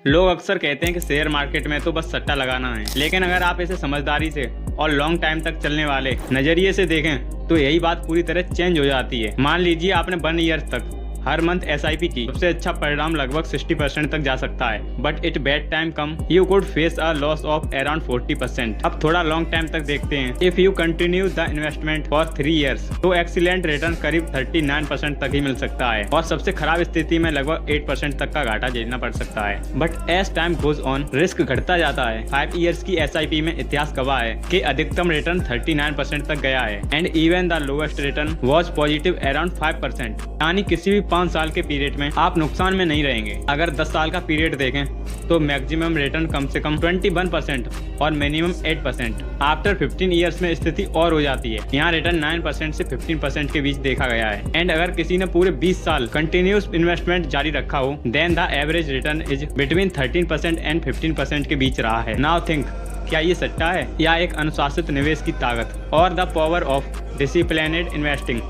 लोग अक्सर कहते हैं कि शेयर मार्केट में तो बस सट्टा लगाना है, लेकिन अगर आप इसे समझदारी से और लॉन्ग टाइम तक चलने वाले नजरिए से देखें तो यही बात पूरी तरह चेंज हो जाती है। मान लीजिए आपने 1 ईयर तक हर मंथ SIP की, सबसे अच्छा परिणाम लगभग 60% तक जा सकता है। But it bad time come you could face a loss of around 40%। अब थोड़ा लॉन्ग टाइम तक देखते हैं। If you continue the investment for 3 years तो एक्सीलेंट रिटर्न करीब 39% तक ही मिल सकता है और सबसे खराब स्थिति में लगभग 8% तक का घाटा झेलना पड़ सकता है। But as time goes on risk घटता जाता है। 5 ईयर्स की SIP में इतिहास गवाह है कि अधिकतम रिटर्न 39% तक गया है and even the lowest return was positive around 5%। यानी किसी भी 5 साल के पीरियड में आप नुकसान में नहीं रहेंगे। अगर 10 साल का पीरियड देखें तो मैक्सिमम रिटर्न कम से कम 21% और मिनिमम 8%। आफ्टर 15 ईयर्स में स्थिति और हो जाती है। यहाँ रिटर्न 9% से 15% के बीच देखा गया है। एंड अगर किसी ने पूरे 20 साल कंटिन्यूस इन्वेस्टमेंट जारी रखा हो then the average return is between 13% and 15% के बीच रहा है। नाउ थिंक, क्या ये सट्टा है या एक अनुशासित निवेश की ताकत और द पावर ऑफ डिसिप्लिनेड इन्वेस्टिंग।